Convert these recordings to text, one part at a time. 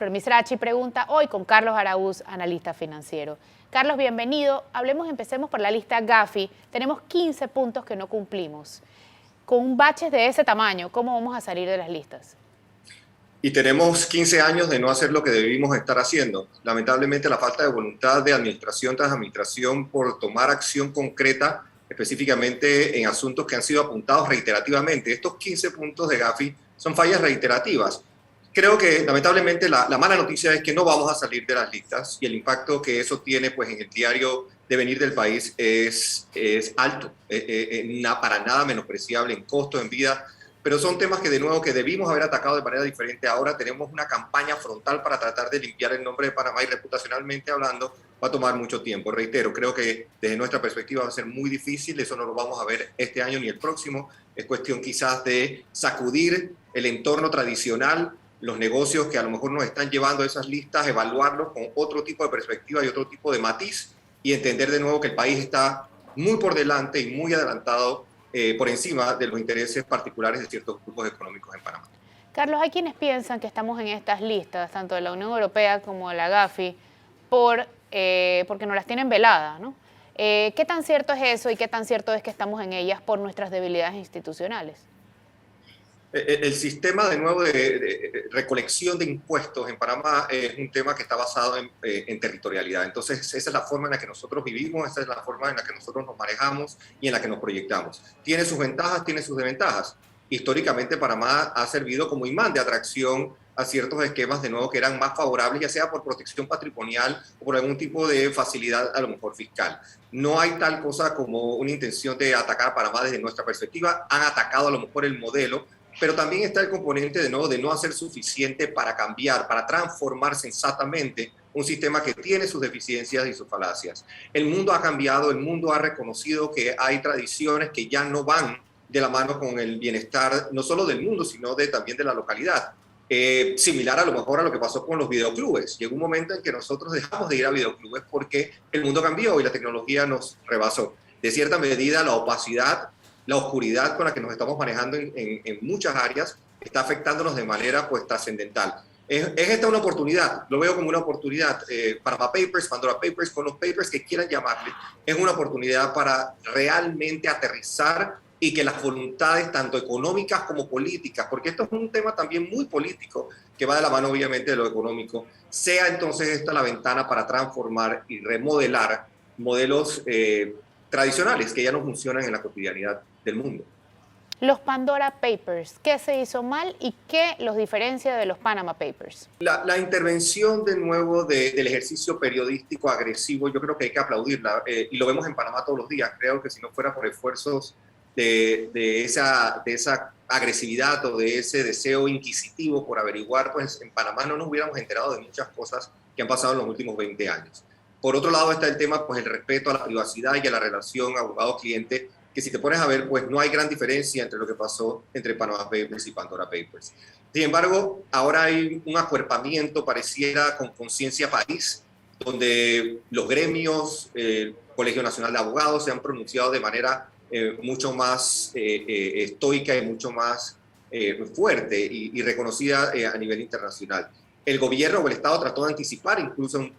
Christopher Misrachi pregunta hoy con Carlos Araúz, analista financiero. Carlos, bienvenido. Empecemos por la lista Gafi. Tenemos 15 puntos que no cumplimos. Con baches de ese tamaño, ¿cómo vamos a salir de las listas? Y tenemos 15 años de no hacer lo que debimos estar haciendo. Lamentablemente, la falta de voluntad de administración tras administración por tomar acción concreta, específicamente en asuntos que han sido apuntados reiterativamente. Estos 15 puntos de Gafi son fallas reiterativas. Creo que lamentablemente la mala noticia es que no vamos a salir de las listas y el impacto que eso tiene pues, en el diario devenir del país es alto, para nada menospreciable en costo, en vida. Pero son temas que de nuevo que debimos haber atacado de manera diferente. Ahora tenemos una campaña frontal para tratar de limpiar el nombre de Panamá y reputacionalmente hablando va a tomar mucho tiempo. Reitero, creo que desde nuestra perspectiva va a ser muy difícil, eso no lo vamos a ver este año ni el próximo. Es cuestión quizás de sacudir el entorno tradicional, los negocios que a lo mejor nos están llevando a esas listas, evaluarlos con otro tipo de perspectiva y otro tipo de matiz y entender de nuevo que el país está muy por delante y muy adelantado por encima de los intereses particulares de ciertos grupos económicos en Panamá. Carlos, hay quienes piensan que estamos en estas listas, tanto de la Unión Europea como de la Gafi, porque nos las tienen veladas, ¿no? ¿Qué tan cierto es eso y qué tan cierto es que estamos en ellas por nuestras debilidades institucionales? El sistema de nuevo de recolección de impuestos en Panamá es un tema que está basado en territorialidad. Entonces, esa es la forma en la que nosotros vivimos, esa es la forma en la que nosotros nos manejamos y en la que nos proyectamos. Tiene sus ventajas, tiene sus desventajas. Históricamente, Panamá ha servido como imán de atracción a ciertos esquemas de nuevo que eran más favorables, ya sea por protección patrimonial o por algún tipo de facilidad, a lo mejor fiscal. No hay tal cosa como una intención de atacar a Panamá desde nuestra perspectiva. Han atacado a lo mejor el modelo, pero también está el componente de no hacer suficiente para cambiar, para transformar sensatamente un sistema que tiene sus deficiencias y sus falacias. El mundo ha cambiado, el mundo ha reconocido que hay tradiciones que ya no van de la mano con el bienestar, no solo del mundo, sino también de la localidad. Similar a lo mejor a lo que pasó con los videoclubes. Llegó un momento en que nosotros dejamos de ir a videoclubes porque el mundo cambió y la tecnología nos rebasó. De cierta medida, la opacidad, la oscuridad con la que nos estamos manejando en muchas áreas está afectándonos de manera pues trascendental. Es esta una oportunidad, lo veo como una oportunidad. Panama Papers, Pandora Papers, con los papers que quieran llamarle, es una oportunidad para realmente aterrizar y que las voluntades tanto económicas como políticas, porque esto es un tema también muy político que va de la mano obviamente de lo económico, sea entonces esta la ventana para transformar y remodelar modelos tradicionales que ya no funcionan en la cotidianidad del mundo. Los Pandora Papers, ¿qué se hizo mal y qué los diferencia de los Panama Papers? La intervención de nuevo del ejercicio periodístico agresivo, yo creo que hay que aplaudirla y lo vemos en Panamá todos los días. Creo que si no fuera por esfuerzos de esa agresividad o de ese deseo inquisitivo por averiguar, pues en Panamá no nos hubiéramos enterado de muchas cosas que han pasado en los últimos 20 años. Por otro lado está el tema, pues el respeto a la privacidad y a la relación abogado-cliente, que si te pones a ver, pues no hay gran diferencia entre lo que pasó entre Panama Papers y Pandora Papers. Sin embargo, ahora hay un acuerpamiento, pareciera, con conciencia país, donde los gremios, el Colegio Nacional de Abogados se han pronunciado de manera mucho más estoica y mucho más fuerte y reconocida a nivel internacional. El gobierno o el Estado trató de anticipar incluso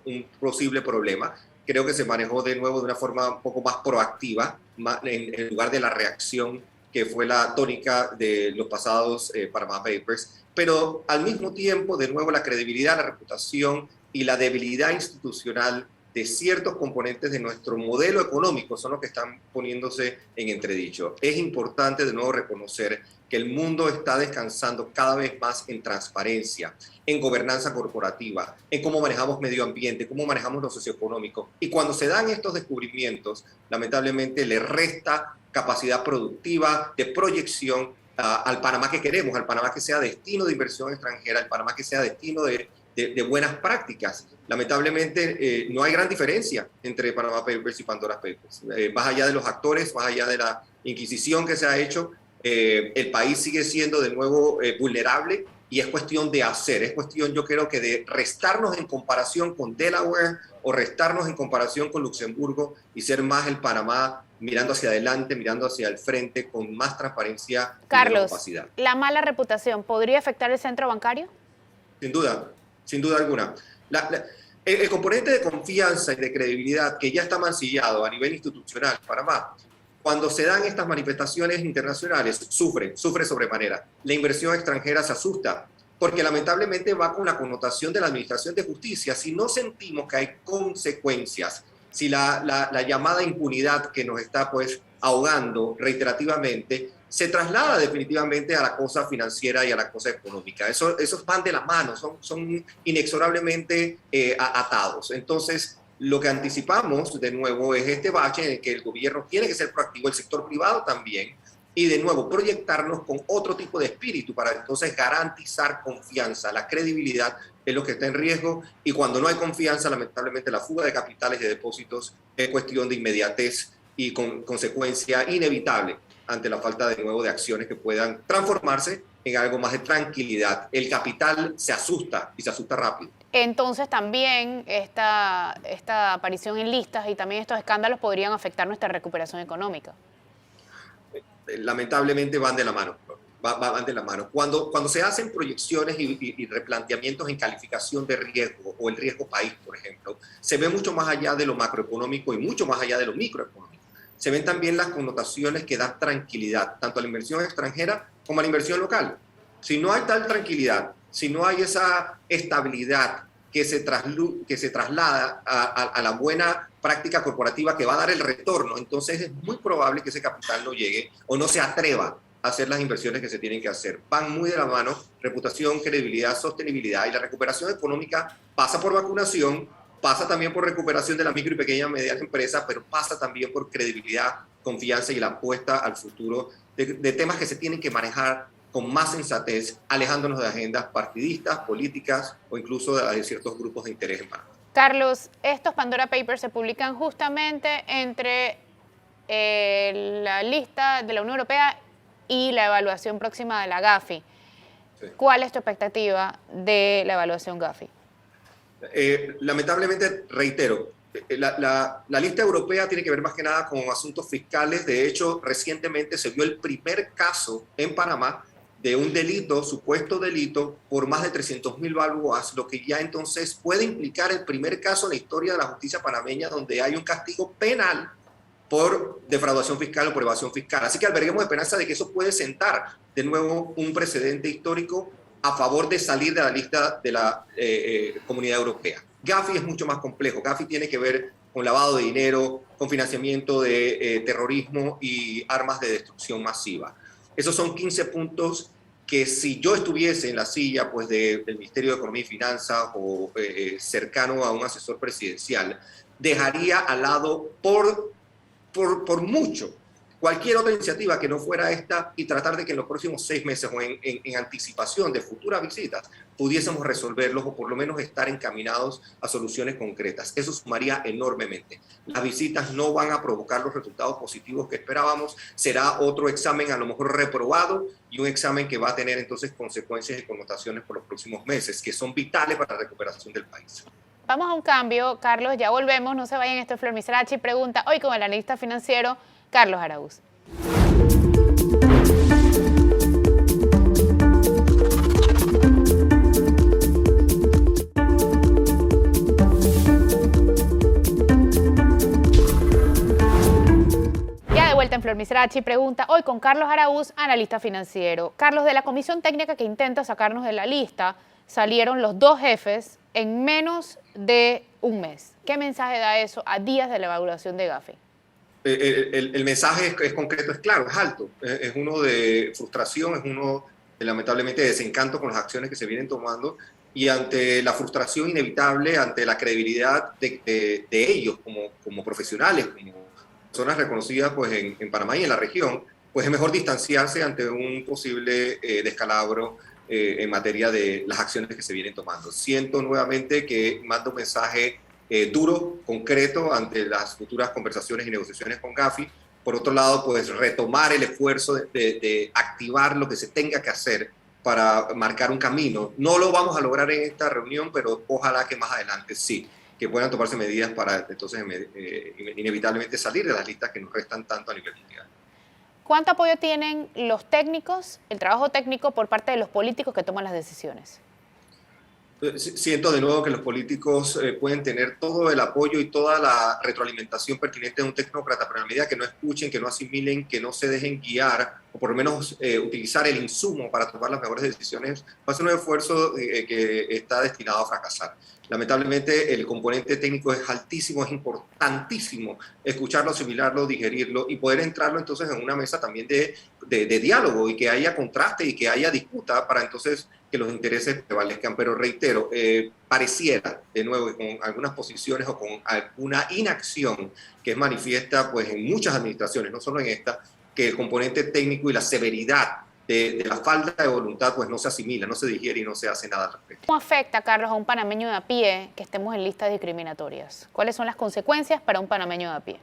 un posible problema. Creo que se manejó de nuevo de una forma un poco más proactiva, en lugar de la reacción que fue la tónica de los pasados Panama Papers. Pero al mismo tiempo, de nuevo, la credibilidad, la reputación y la debilidad institucional de ciertos componentes de nuestro modelo económico son los que están poniéndose en entredicho. Es importante de nuevo reconocer que el mundo está descansando cada vez más en transparencia, en gobernanza corporativa, en cómo manejamos medio ambiente, cómo manejamos lo socioeconómico. Y cuando se dan estos descubrimientos, lamentablemente le resta capacidad productiva, de proyección al Panamá que queremos, al Panamá que sea destino de inversión extranjera, al Panamá que sea destino de buenas prácticas. Lamentablemente no hay gran diferencia entre Panama Papers y Pandora Papers. Más allá de los actores, más allá de la inquisición que se ha hecho, el país sigue siendo de nuevo vulnerable y es cuestión de hacer, es cuestión yo creo que de restarnos en comparación con Delaware o restarnos en comparación con Luxemburgo y ser más el Panamá mirando hacia adelante, mirando hacia el frente con más transparencia y menos Carlos, opacidad. ¿la mala reputación podría afectar el centro bancario? Sin duda. sin duda alguna. El componente de confianza y de credibilidad que ya está mancillado a nivel institucional en Panamá, cuando se dan estas manifestaciones internacionales, sufre sobremanera. La inversión extranjera se asusta, porque lamentablemente va con la connotación de la administración de justicia. Si no sentimos que hay consecuencias, si la llamada impunidad que nos está pues ahogando reiterativamente, se traslada definitivamente a la cosa financiera y a la cosa económica. Esos van de la mano, son inexorablemente atados. Entonces, lo que anticipamos de nuevo es este bache en el que el gobierno tiene que ser proactivo, el sector privado también, y de nuevo proyectarnos con otro tipo de espíritu para entonces garantizar confianza. La credibilidad es lo que está en riesgo, y cuando no hay confianza, lamentablemente la fuga de capitales y de depósitos es cuestión de inmediatez y con consecuencia inevitable ante la falta de nuevo de acciones que puedan transformarse en algo más de tranquilidad. El capital se asusta y se asusta rápido. Entonces también esta aparición en listas y también estos escándalos podrían afectar nuestra recuperación económica. Lamentablemente van de la mano. Van de la mano. Cuando se hacen proyecciones y replanteamientos en calificación de riesgo o el riesgo país, por ejemplo, se ve mucho más allá de lo macroeconómico y mucho más allá de lo microeconómico. Se ven también las connotaciones que dan tranquilidad, tanto a la inversión extranjera como a la inversión local. Si no hay tal tranquilidad, si no hay esa estabilidad que se traslada a la buena práctica corporativa que va a dar el retorno, entonces es muy probable que ese capital no llegue o no se atreva a hacer las inversiones que se tienen que hacer. Van muy de la mano, reputación, credibilidad, sostenibilidad, y la recuperación económica pasa por vacunación, pasa también por recuperación de la micro y pequeña y mediana empresa, pero pasa también por credibilidad, confianza y la apuesta al futuro de temas que se tienen que manejar con más sensatez, alejándonos de agendas partidistas, políticas o incluso de ciertos grupos de interés en Panamá. Carlos, estos Pandora Papers se publican justamente entre la lista de la Unión Europea y la evaluación próxima de la Gafi. Sí. ¿Cuál es tu expectativa de la evaluación Gafi? Lamentablemente, reitero, la lista europea tiene que ver más que nada con asuntos fiscales. De hecho, recientemente se vio el primer caso en Panamá de un delito, supuesto delito, por más de 300.000 balboas, lo que ya entonces puede implicar el primer caso en la historia de la justicia panameña donde hay un castigo penal por defraudación fiscal o por evasión fiscal. Así que alberguemos esperanza de que eso puede sentar de nuevo un precedente histórico a favor de salir de la lista de la Comunidad Europea. Gafi es mucho más complejo. Gafi tiene que ver con lavado de dinero, con financiamiento de terrorismo y armas de destrucción masiva. Esos son 15 puntos que si yo estuviese en la silla pues, del Ministerio de Economía y Finanzas o cercano a un asesor presidencial, dejaría al lado por mucho cualquier otra iniciativa que no fuera esta y tratar de que en los próximos 6 meses o en anticipación de futuras visitas pudiésemos resolverlos o por lo menos estar encaminados a soluciones concretas. Eso sumaría enormemente. Las visitas no van a provocar los resultados positivos que esperábamos. Será otro examen a lo mejor reprobado y un examen que va a tener entonces consecuencias y connotaciones por los próximos meses que son vitales para la recuperación del país. Vamos a un cambio, Carlos, ya volvemos, no se vayan, esto es Flor Misrachi pregunta hoy con el analista financiero Carlos Araúz. Ya de vuelta en Flor Misrachi pregunta hoy con Carlos Araúz, analista financiero. Carlos, de la comisión técnica que intenta sacarnos de la lista, salieron los 2 jefes en menos de un mes. ¿Qué mensaje da eso a días de la evaluación de Gafi? El mensaje es concreto, es claro, es alto. Es uno de frustración, es uno de lamentablemente desencanto con las acciones que se vienen tomando y ante la frustración inevitable, ante la credibilidad de ellos como profesionales, como personas reconocidas pues, en Panamá y en la región, pues es mejor distanciarse ante un posible descalabro en materia de las acciones que se vienen tomando. Siento nuevamente que mando un mensaje duro, concreto, ante las futuras conversaciones y negociaciones con Gafi. Por otro lado, pues retomar el esfuerzo de activar lo que se tenga que hacer para marcar un camino. No lo vamos a lograr en esta reunión, pero ojalá que más adelante sí, que puedan tomarse medidas para entonces inevitablemente salir de las listas que nos restan tanto a nivel mundial. ¿Cuánto apoyo tienen los técnicos, el trabajo técnico por parte de los políticos que toman las decisiones? Siento de nuevo que los políticos pueden tener todo el apoyo y toda la retroalimentación pertinente de un tecnócrata, pero en la medida que no escuchen, que no asimilen, que no se dejen guiar, o por lo menos utilizar el insumo para tomar las mejores decisiones, va a ser un esfuerzo que está destinado a fracasar. Lamentablemente el componente técnico es altísimo, es importantísimo escucharlo, asimilarlo, digerirlo y poder entrarlo entonces en una mesa también de diálogo y que haya contraste y que haya disputa para entonces que los intereses prevalezcan. Pero reitero, pareciera de nuevo con algunas posiciones o con alguna inacción que es manifiesta pues en muchas administraciones, no solo en esta, que el componente técnico y la severidad de la falta de voluntad pues no se asimila, no se digiere y no se hace nada al respecto. ¿Cómo afecta, Carlos, a un panameño de a pie que estemos en listas discriminatorias? ¿Cuáles son las consecuencias para un panameño de a pie?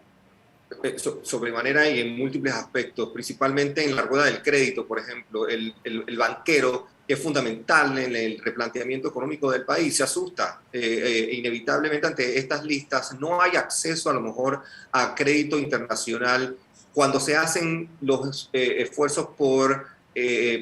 Sobremanera y en múltiples aspectos, principalmente en la rueda del crédito, por ejemplo, el banquero, que es fundamental en el replanteamiento económico del país, se asusta. Inevitablemente ante estas listas no hay acceso a lo mejor a crédito internacional cuando se hacen los esfuerzos por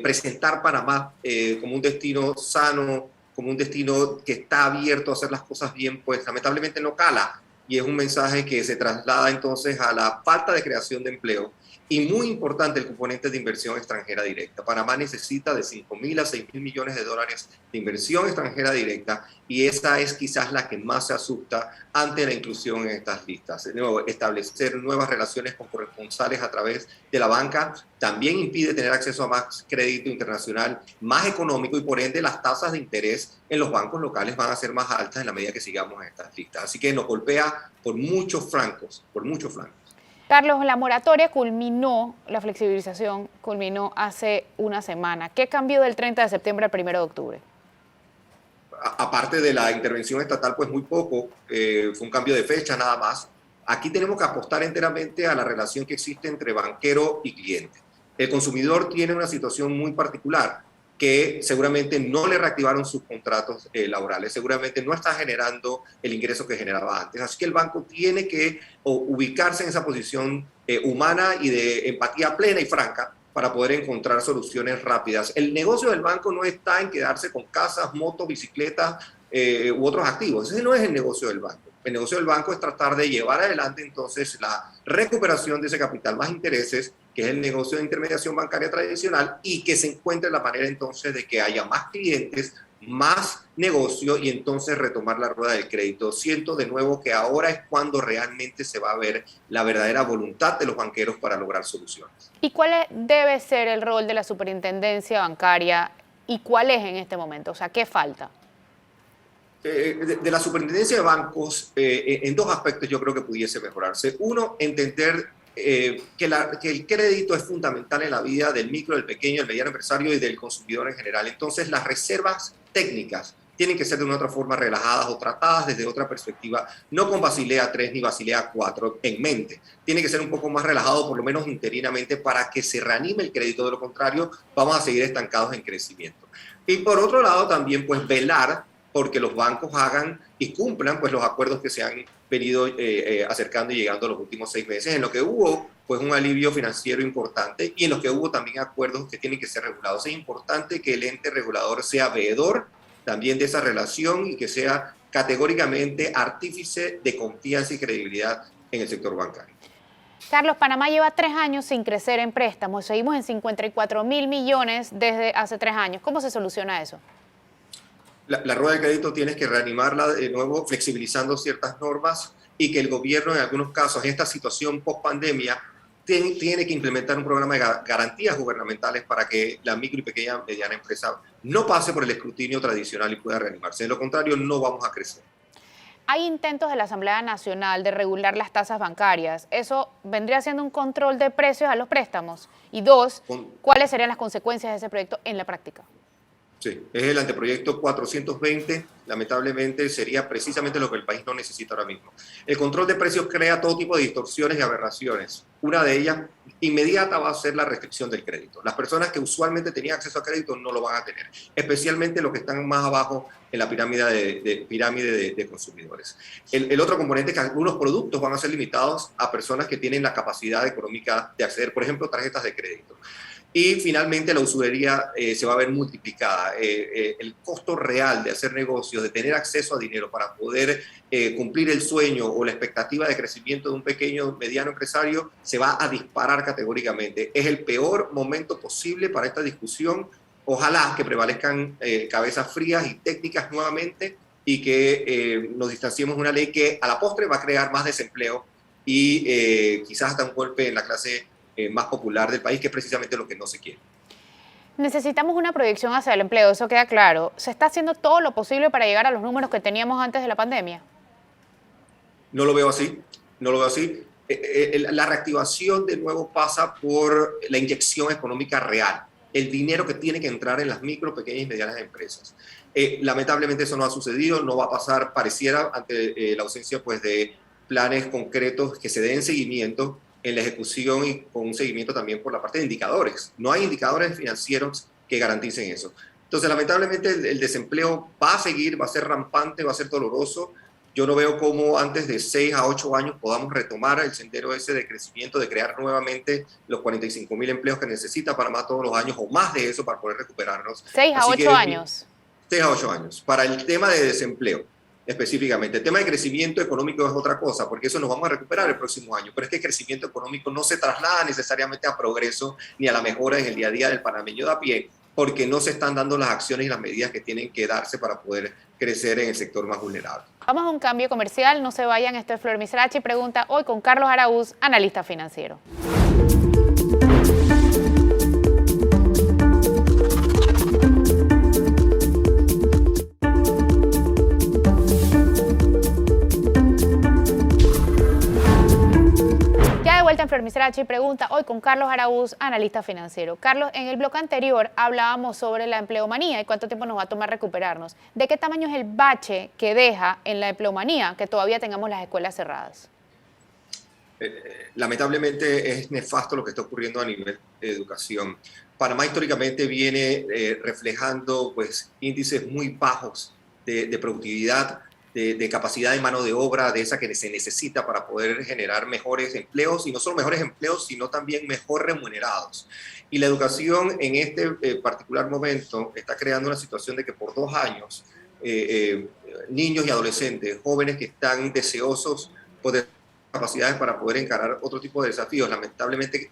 presentar Panamá como un destino sano, como un destino que está abierto a hacer las cosas bien, pues lamentablemente no cala. Y es un mensaje que se traslada entonces a la falta de creación de empleo y muy importante el componente de inversión extranjera directa. Panamá necesita de 5.000 a 6.000 millones de dólares de inversión extranjera directa y esa es quizás la que más se asusta ante la inclusión en estas listas. De nuevo, establecer nuevas relaciones con corresponsales a través de la banca también impide tener acceso a más crédito internacional, más económico y por ende las tasas de interés en los bancos locales van a ser más altas en la medida que sigamos en estas listas. Así que nos golpea por muchos flancos, por muchos flancos. Carlos, la moratoria culminó, la flexibilización culminó hace una semana. ¿Qué cambió del 30 de septiembre al 1 de octubre? Aparte de la intervención estatal, pues muy poco, fue un cambio de fecha nada más. Aquí tenemos que apostar enteramente a la relación que existe entre banquero y cliente. El consumidor tiene una situación muy particular, que seguramente no le reactivaron sus contratos laborales, seguramente no está generando el ingreso que generaba antes. Así que el banco tiene que ubicarse en esa posición humana y de empatía plena y franca para poder encontrar soluciones rápidas. El negocio del banco no está en quedarse con casas, motos, bicicletas u otros activos. Ese no es el negocio del banco. El negocio del banco es tratar de llevar adelante entonces la recuperación de ese capital más intereses, que es el negocio de intermediación bancaria tradicional, y que se encuentre la manera entonces de que haya más clientes, más negocio y entonces retomar la rueda del crédito. Siento de nuevo que ahora es cuando realmente se va a ver la verdadera voluntad de los banqueros para lograr soluciones. ¿Y cuál debe ser el rol de la superintendencia bancaria y cuál es en este momento? O sea, ¿qué falta? De la superintendencia de bancos, en dos aspectos yo creo que pudiese mejorarse. Uno, entender que el crédito es fundamental en la vida del micro, del pequeño, del mediano empresario y del consumidor en general. Entonces, las reservas técnicas tienen que ser de una otra forma relajadas o tratadas desde otra perspectiva, no con Basilea 3 ni Basilea 4 en mente. Tiene que ser un poco más relajado, por lo menos interinamente, para que se reanime el crédito. De lo contrario, vamos a seguir estancados en crecimiento. Y por otro lado, también pues velar porque los bancos hagan y cumplan pues los acuerdos que se han venido acercando y llegando los últimos 6 meses, en lo que hubo pues un alivio financiero importante y en lo que hubo también acuerdos que tienen que ser regulados. Es importante que el ente regulador sea veedor también de esa relación y que sea categóricamente artífice de confianza y credibilidad en el sector bancario. Carlos, Panamá lleva 3 años sin crecer en préstamos. Seguimos en 54.000 millones desde hace 3 años. ¿Cómo se soluciona eso? La rueda de crédito tienes que reanimarla de nuevo, flexibilizando ciertas normas y que el gobierno en algunos casos, en esta situación post-pandemia, tiene que implementar un programa de garantías gubernamentales para que la micro y pequeña mediana empresa no pase por el escrutinio tradicional y pueda reanimarse. De lo contrario, no vamos a crecer. Hay intentos de la Asamblea Nacional de regular las tasas bancarias. ¿Eso vendría siendo un control de precios a los préstamos? Y dos, ¿cuáles serían las consecuencias de ese proyecto en la práctica? Sí, es el anteproyecto 420, lamentablemente sería precisamente lo que el país no necesita ahora mismo. El control de precios crea todo tipo de distorsiones y aberraciones. Una de ellas inmediata va a ser la restricción del crédito. Las personas que usualmente tenían acceso a crédito no lo van a tener, especialmente los que están más abajo en la pirámide de consumidores. El otro componente es que algunos productos van a ser limitados a personas que tienen la capacidad económica de acceder, por ejemplo, tarjetas de crédito. Y finalmente la usurería se va a ver multiplicada. El costo real de hacer negocios, de tener acceso a dinero para poder cumplir el sueño o la expectativa de crecimiento de un pequeño, mediano empresario, se va a disparar categóricamente. Es el peor momento posible para esta discusión. Ojalá que prevalezcan cabezas frías y técnicas nuevamente y que nos distanciemos de una ley que a la postre va a crear más desempleo y quizás hasta un golpe en la clase más popular del país, que es precisamente lo que no se quiere. Necesitamos una proyección hacia el empleo, eso queda claro. ¿Se está haciendo todo lo posible para llegar a los números que teníamos antes de la pandemia? No lo veo así, no lo veo así. La reactivación de nuevo pasa por la inyección económica real, el dinero que tiene que entrar en las micro, pequeñas y medianas empresas. Lamentablemente eso no ha sucedido, no va a pasar, pareciera, ante la ausencia pues, de planes concretos que se den seguimiento en la ejecución y con un seguimiento también por la parte de indicadores. No hay indicadores financieros que garanticen eso. Entonces, lamentablemente, el desempleo va a seguir, va a ser rampante, va a ser doloroso. Yo no veo cómo antes de 6 a 8 años podamos retomar el sendero ese de crecimiento, de crear nuevamente los 45.000 empleos que necesita Panamá todos los años, o más de eso para poder recuperarnos. 6 a 8 años. 6 a 8 años. Para el tema de desempleo, específicamente. El tema de crecimiento económico es otra cosa, porque eso nos vamos a recuperar el próximo año, pero es que el crecimiento económico no se traslada necesariamente a progreso ni a la mejora en el día a día del panameño de a pie, porque no se están dando las acciones y las medidas que tienen que darse para poder crecer en el sector más vulnerable. Vamos a un cambio comercial, no se vayan, esto es Flor Misrachi Pregunta, hoy con Carlos Araúz, analista financiero. Vuelta en Flor Misrachi Pregunta, hoy con Carlos Araúz, analista financiero. Carlos, en el bloque anterior hablábamos sobre la empleomanía y cuánto tiempo nos va a tomar recuperarnos. ¿De qué tamaño es el bache que deja en la empleomanía que todavía tengamos las escuelas cerradas? Lamentablemente es nefasto lo que está ocurriendo a nivel de educación. Panamá históricamente viene reflejando pues, índices muy bajos de productividad, de capacidad de mano de obra, de esa que se necesita para poder generar mejores empleos, y no solo mejores empleos, sino también mejor remunerados. Y la educación en este particular momento está creando una situación de que por 2 años niños y adolescentes, jóvenes que están deseosos de capacidades para poder encarar otro tipo de desafíos, lamentablemente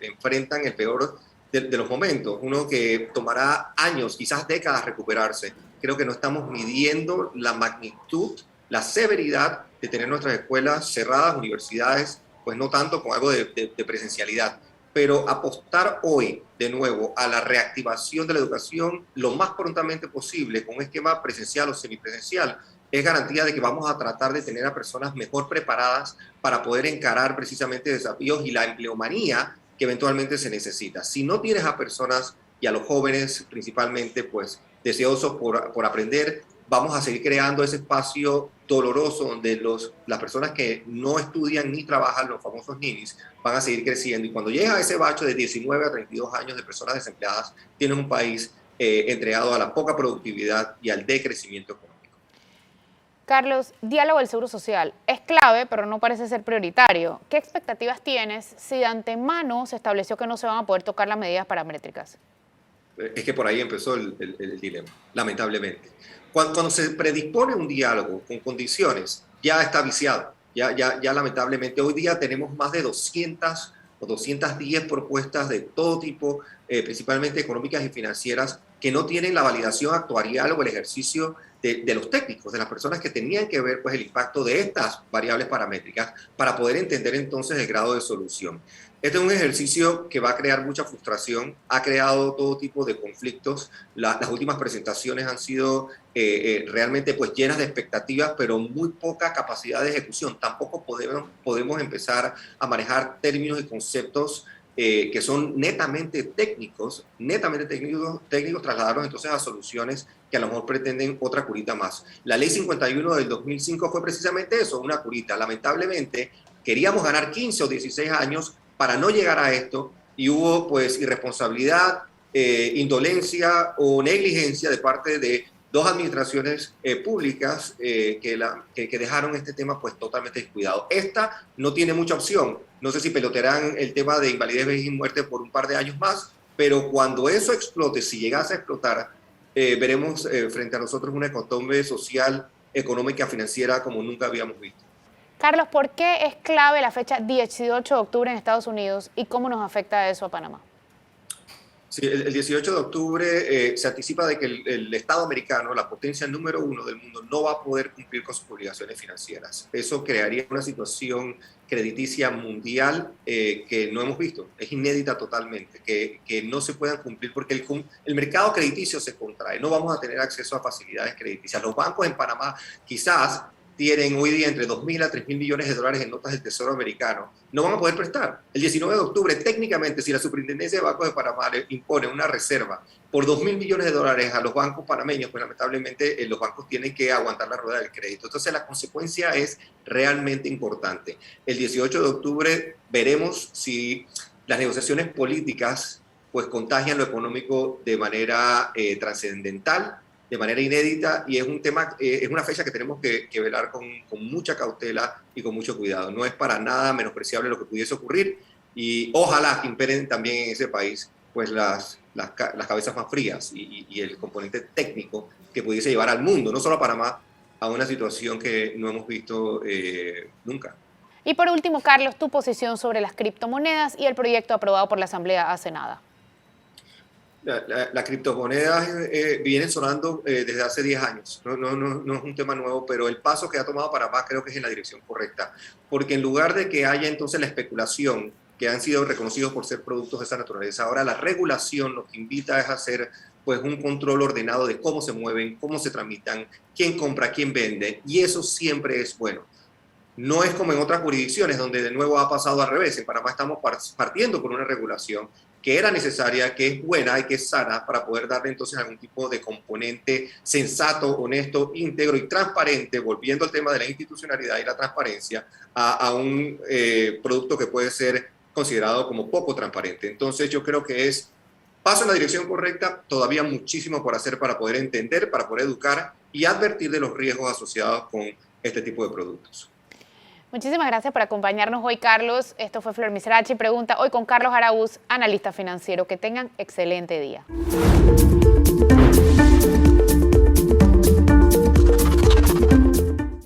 enfrentan el peor de los momentos, uno que tomará años, quizás décadas recuperarse. Creo que no estamos midiendo la magnitud, la severidad de tener nuestras escuelas cerradas, universidades, pues no tanto con algo de presencialidad, pero apostar hoy de nuevo a la reactivación de la educación lo más prontamente posible con un esquema presencial o semipresencial es garantía de que vamos a tratar de tener a personas mejor preparadas para poder encarar precisamente desafíos y la empleomanía que eventualmente se necesita. Si no tienes a personas y a los jóvenes principalmente pues deseosos por aprender, vamos a seguir creando ese espacio doloroso donde las personas que no estudian ni trabajan, los famosos ninis, van a seguir creciendo. Y cuando llega a ese bacho de 19 a 32 años de personas desempleadas, tienes un país entregado a la poca productividad y al decrecimiento económico. Carlos, diálogo del Seguro Social es clave, pero no parece ser prioritario. ¿Qué expectativas tienes si de antemano se estableció que no se van a poder tocar las medidas paramétricas? Es que por ahí empezó el dilema, lamentablemente. Cuando se predispone un diálogo con condiciones, ya está viciado. Ya lamentablemente hoy día tenemos más de 200 o 210 propuestas de todo tipo, principalmente económicas y financieras, que no tienen la validación actuarial o el ejercicio de los técnicos, de las personas que tenían que ver pues, el impacto de estas variables paramétricas para poder entender entonces el grado de solución. Este es un ejercicio que va a crear mucha frustración, ha creado todo tipo de conflictos. Las últimas presentaciones han sido realmente pues, llenas de expectativas, pero muy poca capacidad de ejecución. Tampoco podemos empezar a manejar términos y conceptos que son netamente técnicos, trasladarlos entonces a soluciones que a lo mejor pretenden otra curita más. La ley 51 del 2005 fue precisamente eso, una curita. Lamentablemente queríamos ganar 15 o 16 años para no llegar a esto y hubo pues irresponsabilidad, indolencia o negligencia de parte de 2 administraciones públicas que dejaron este tema pues totalmente descuidado. Esta no tiene mucha opción. No sé si pelotearán el tema de invalidez, vejez y muerte por un par de años más pero cuando eso explote, si llegase a explotar, veremos frente a nosotros una hecatombe social, económica, financiera como nunca habíamos visto. Carlos, ¿por qué es clave la fecha 18 de octubre en Estados Unidos y cómo nos afecta eso a Panamá? Sí, el 18 de octubre se anticipa de que el Estado americano, la potencia número uno del mundo, no va a poder cumplir con sus obligaciones financieras. Eso crearía una situación crediticia mundial que no hemos visto. Es inédita totalmente, que no se puedan cumplir porque el mercado crediticio se contrae. No vamos a tener acceso a facilidades crediticias. Los bancos en Panamá quizás tienen hoy día entre 2.000 a 3.000 millones de dólares en notas del Tesoro americano, no van a poder prestar. El 19 de octubre, técnicamente, si la Superintendencia de Bancos de Panamá le impone una reserva por 2.000 millones de dólares a los bancos panameños, pues lamentablemente los bancos tienen que aguantar la rueda del crédito. Entonces la consecuencia es realmente importante. El 18 de octubre veremos si las negociaciones políticas pues contagian lo económico de manera trascendental, de manera inédita, y es un tema, es una fecha que tenemos que velar con mucha cautela y con mucho cuidado. No es para nada menospreciable lo que pudiese ocurrir, y ojalá que imperen también en ese país pues las cabezas más frías y el componente técnico que pudiese llevar al mundo, no solo a Panamá, a una situación que no hemos visto nunca. Y por último, Carlos, tu posición sobre las criptomonedas y el proyecto aprobado por la Asamblea hace nada. Las criptomonedas vienen sonando desde hace 10 años, no es un tema nuevo, pero el paso que ha tomado Panamá creo que es en la dirección correcta, porque en lugar de que haya entonces la especulación, que han sido reconocidos por ser productos de esa naturaleza, ahora la regulación lo que invita es a hacer pues un control ordenado de cómo se mueven, cómo se tramitan, quién compra, quién vende, y eso siempre es bueno. No es como en otras jurisdicciones donde de nuevo ha pasado al revés. En Panamá estamos partiendo por una regulación que era necesaria, que es buena y que es sana para poder darle entonces algún tipo de componente sensato, honesto, íntegro y transparente, volviendo al tema de la institucionalidad y la transparencia, a un producto que puede ser considerado como poco transparente. Entonces yo creo que es paso en la dirección correcta, todavía muchísimo por hacer para poder entender, para poder educar y advertir de los riesgos asociados con este tipo de productos. Muchísimas gracias por acompañarnos hoy, Carlos. Esto fue Flor Misrachi Pregunta, hoy con Carlos Araúz, analista financiero. Que tengan excelente día.